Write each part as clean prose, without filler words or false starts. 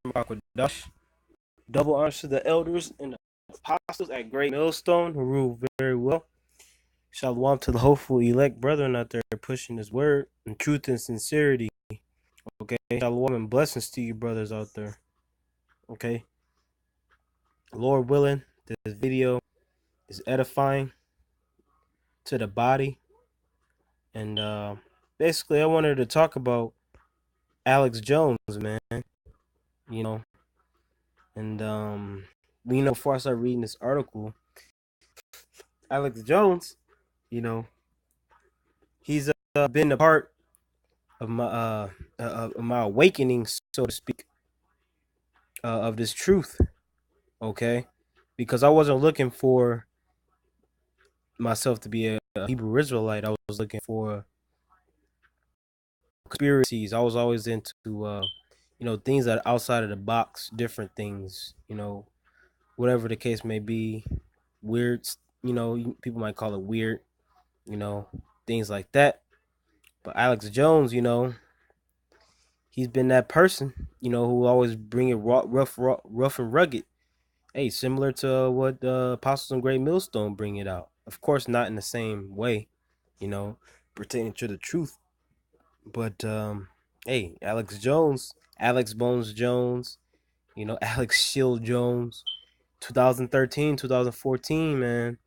Akwadash. Double honors to the elders and the apostles at Great Millstone who rule very well. Shalom to the hopeful elect brethren out there pushing his word in truth and sincerity. Okay. Shalom and blessings to you brothers out there. Okay. Lord willing, this video is edifying to the body. And basically I wanted to talk about Alex Jones, man. You know, and before I start reading this article, Alex Jones, you know, he's been a part of my awakening, so to speak, of this truth. Okay, because I wasn't looking for myself to be a Hebrew Israelite. I was looking for conspiracies. I was always into things that are outside of the box, different things. Whatever the case may be, weird. People might call it weird. You know, things like that. But Alex Jones, he's been that person, who always bring it rough and rugged. Hey, similar to what the Apostles and Great Millstone bring it out. Of course, not in the same way, you know, pertaining to the truth. But hey, Alex Bones Jones, Alex Shield Jones, 2013, 2014, man.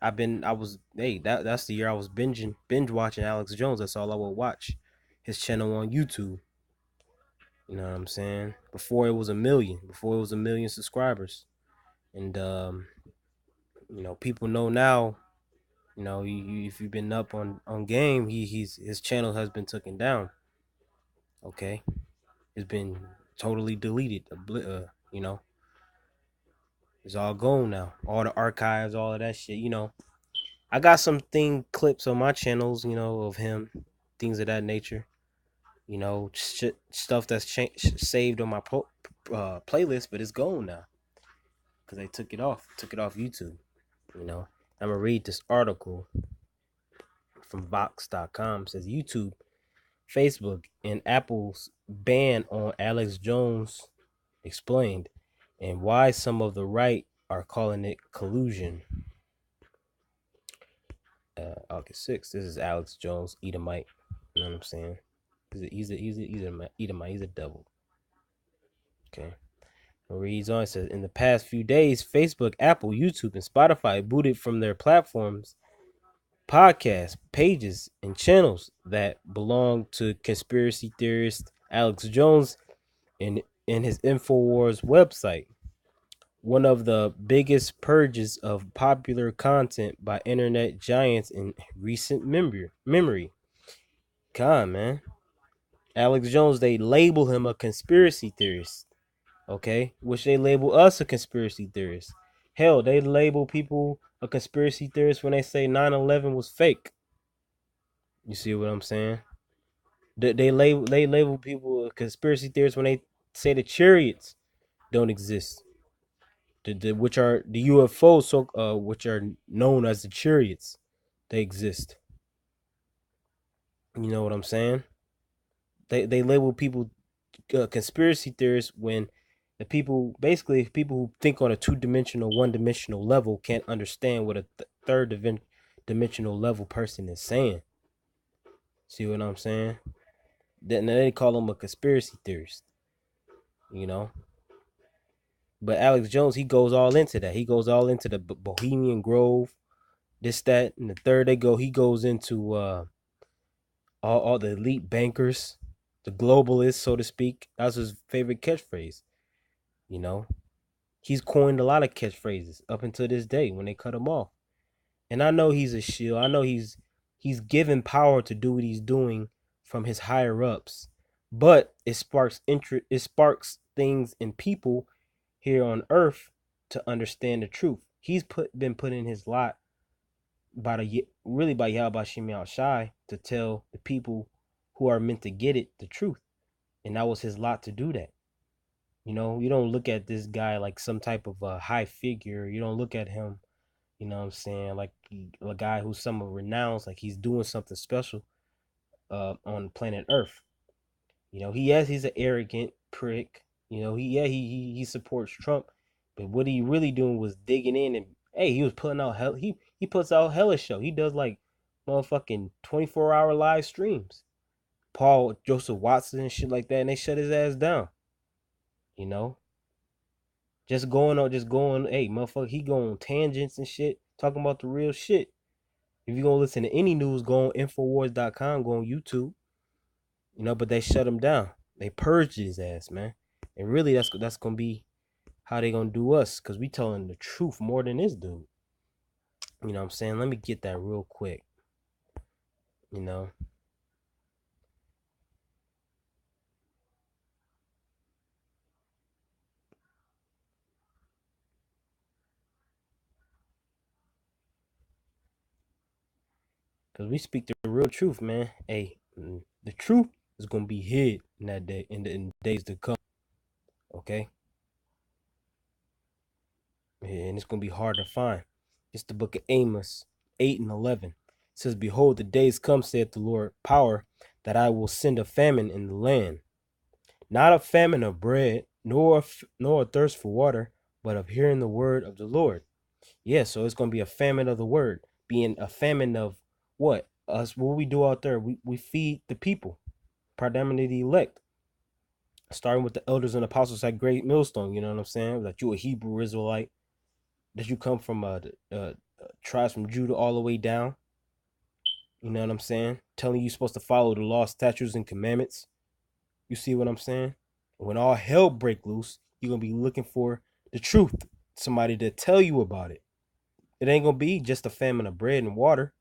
That's the year I was binge watching Alex Jones. That's all I would watch. His channel on YouTube. You know what I'm saying? Before it was a million subscribers. And people know now, if you've been up on game, his channel has been taken down. Okay? It's been totally deleted. It's all gone now. All the archives, all of that shit, I got some clips on my channels, of him, things of that nature. Stuff that's saved on my playlist, but it's gone now because they took it off YouTube. I'm gonna read this article from Vox.com. It says YouTube, Facebook, and Apple's ban on Alex Jones explained, and why some of the right are calling it collusion. August 6th. This is Alex Jones, Edomite. You know what I'm saying? He's a Edomite. He's a devil. Okay. It reads on. It says, in the past few days, Facebook, Apple, YouTube, and Spotify booted from their platforms podcasts, pages, and channels that belong to conspiracy theorist Alex Jones in his InfoWars website. One of the biggest purges of popular content by internet giants in recent memory. God, man. Alex Jones, they label him a conspiracy theorist. Okay? Which they label us a conspiracy theorist. Hell, they label people a conspiracy theorist when they say 9/11 was fake. You see what I'm saying? They label people a conspiracy theorists when they say the chariots don't exist. Which are the UFOs, which are known as the chariots, they exist. You know what I'm saying? They label people conspiracy theorists when the people who think on a two-dimensional, one-dimensional level can't understand what a third dimensional level person is saying. See what I'm saying? Then they call him a conspiracy theorist. You know. But Alex Jones, he goes all into that. He goes all into the Bohemian Grove, this, that, and the third. He goes into all the elite bankers, the globalists, so to speak. That's his favorite catchphrase. You know, he's coined a lot of catchphrases up until this day when they cut him off. And I know he's a shield. I know he's given power to do what he's doing from his higher ups, but it sparks interest. It sparks things in people here on Earth to understand the truth. He's been put in his lot by Yahweh Shemi Shai to tell the people who are meant to get it the truth, and that was his lot to do that. You don't look at this guy like some type of a high figure. You don't look at him, what I'm saying, like a guy who's somewhat renowned, like he's doing something special on planet Earth. He's an arrogant prick. You know, he supports Trump, but what he really doing was digging in and hey, he was putting out hell. He puts out hella show. He does like motherfucking 24-hour live streams. Paul Joseph Watson and shit like that, and they shut his ass down. You know, just going. Hey, motherfucker, he going on tangents and shit, talking about the real shit. If you gonna listen to any news, go on Infowars.com, go on YouTube. You know, but they shut him down. They purged his ass, man. And really, that's gonna be how they gonna do us, cause we telling the truth more than this dude. You know what I'm saying? Let me get that real quick. You know, cause we speak the real truth, man. Hey, the truth is gonna be hid in that day, in the days to come. Okay, and it's gonna be hard to find. It's the book of Amos 8 and 11. It says, "Behold, the days come," saith the Lord, power, "that I will send a famine in the land, not a famine of bread, nor a thirst for water, but of hearing the word of the Lord." Yeah, so it's gonna be a famine of the word, being a famine of what? Us, what we do out there, we feed the people, predominantly the elect, starting with the elders and apostles at Great Millstone. You know what I'm saying? That you a Hebrew Israelite, that you come from tribes from Judah all the way down. You know what I'm saying? Telling you supposed to follow the law, statutes, and commandments. You see what I'm saying? When all hell break loose, you're gonna be looking for the truth, somebody to tell you about it. It ain't gonna be just a famine of bread and water.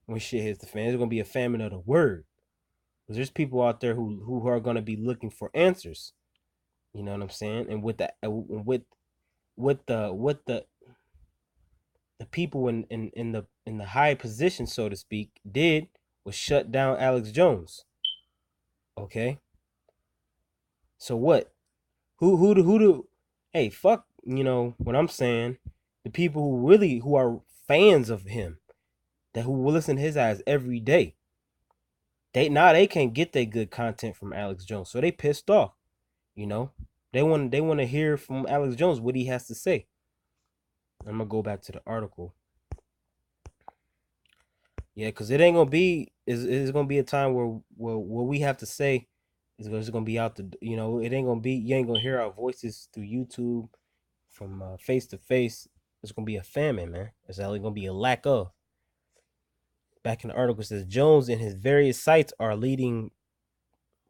When shit hits the fan, it's gonna be a famine of the word. Because there's people out there who are gonna be looking for answers. You know what I'm saying? And with the with the people in the high position, so to speak, did was shut down Alex Jones. Okay, so what? Who do? Hey, fuck. You know what I'm saying? The people who are fans of him, that who will listen to his ass every day. They can't get their good content from Alex Jones, so they pissed off. You know, they want to hear from Alex Jones what he has to say. I'm gonna go back to the article. Yeah, because it ain't gonna be is gonna be a time where what we have to say is gonna be out the, you know, it ain't gonna be, you ain't gonna hear our voices through YouTube from face to face. It's gonna be a famine, man. It's only gonna be a lack of. Back in the article, it says Jones and his various sites are leading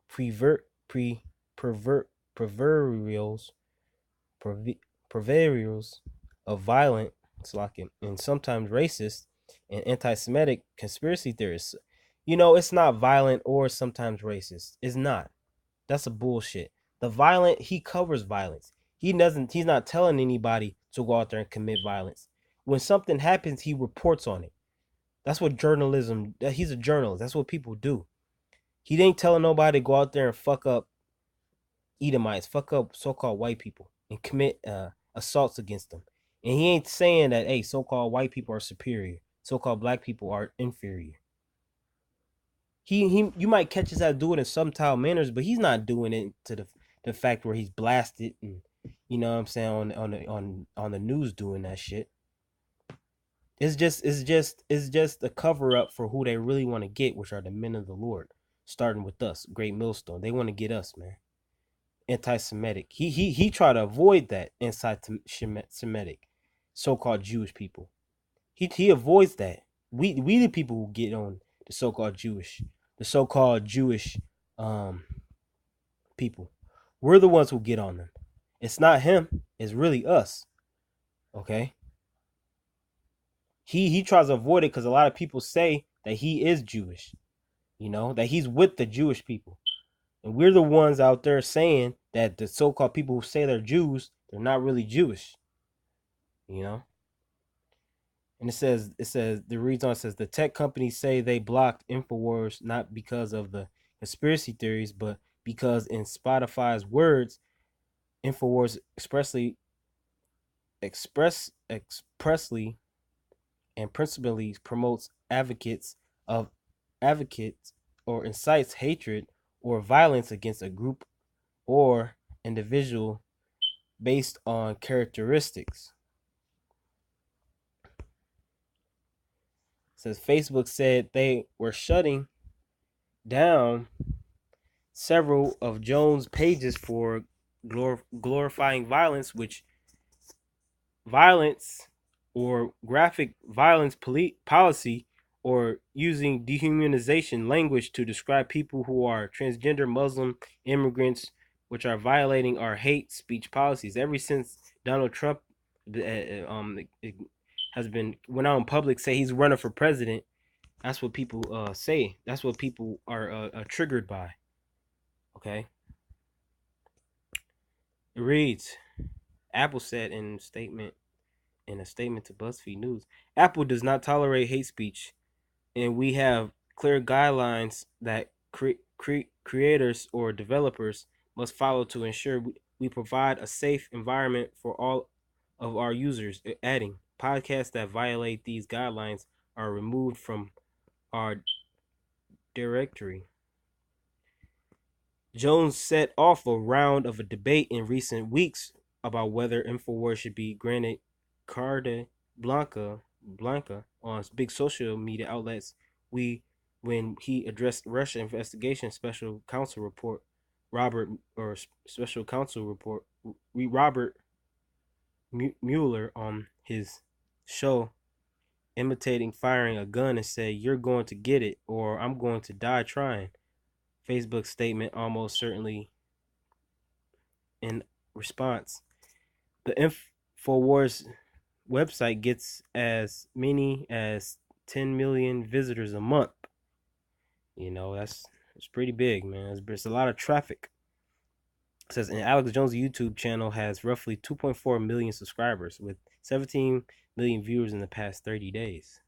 prevert pre pervert proverbials proverbials of violent, and sometimes racist and anti-Semitic conspiracy theorists. You know, it's not violent or sometimes racist. It's not. That's a bullshit. The violent, he covers violence. He doesn't. He's not telling anybody to go out there and commit violence. When something happens, he reports on it. That's what journalism. He's a journalist. That's what people do. He ain't telling nobody to go out there and fuck up Edomites, fuck up so-called white people, and commit assaults against them. And he ain't saying that, hey, so-called white people are superior, so-called black people are inferior. You might catch us out doing it in some time manners, but he's not doing it to the fact where he's blasted and, you know what I'm saying, on the news doing that shit. It's just a cover up for who they really want to get, which are the men of the Lord, starting with us, Great Millstone. They want to get us, man. Anti-Semitic. He tried to avoid that anti-Semitic, so-called Jewish people. He avoids that. We the people who get on the so-called Jewish um people. We're the ones who get on them. It's not him. It's really us. Okay. He tries to avoid it because a lot of people say that he is Jewish. You know, that he's with the Jewish people. And we're the ones out there saying that the so-called people who say they're Jews, they're not really Jewish. You know? And it says the reason, it says the tech companies say they blocked Infowars not because of the conspiracy theories, but because in Spotify's words, Infowars expressly and principally promotes advocates or incites hatred or violence against a group or individual based on characteristics. Says Facebook said they were shutting down several of Jones' pages for glorifying violence, which violence or graphic violence policy, or using dehumanization language to describe people who are transgender, Muslim, immigrants, which are violating our hate speech policies. Ever since Donald Trump has been went out in public say he's running for president, that's what people say. That's what people are triggered by. Okay, it reads. Apple said in a statement to BuzzFeed News, Apple does not tolerate hate speech, and we have clear guidelines that creators or developers must follow to ensure we provide a safe environment for all of our users. Adding, podcasts that violate these guidelines are removed from our directory. Jones set off a round of a debate in recent weeks about whether InfoWars should be granted carte blanca on big social media outlets. We When he addressed Russia investigation special counsel report Robert or special counsel report Robert Mueller on his show, imitating firing a gun, and said, "You're going to get it, or I'm going to die trying." Facebook statement almost certainly in response. The InfoWars website gets as many as 10 million visitors a month. You know, it's pretty big, man. It's a lot of traffic. It says, and Alex Jones' YouTube channel has roughly 2.4 million subscribers with 17 million viewers in the past 30 days.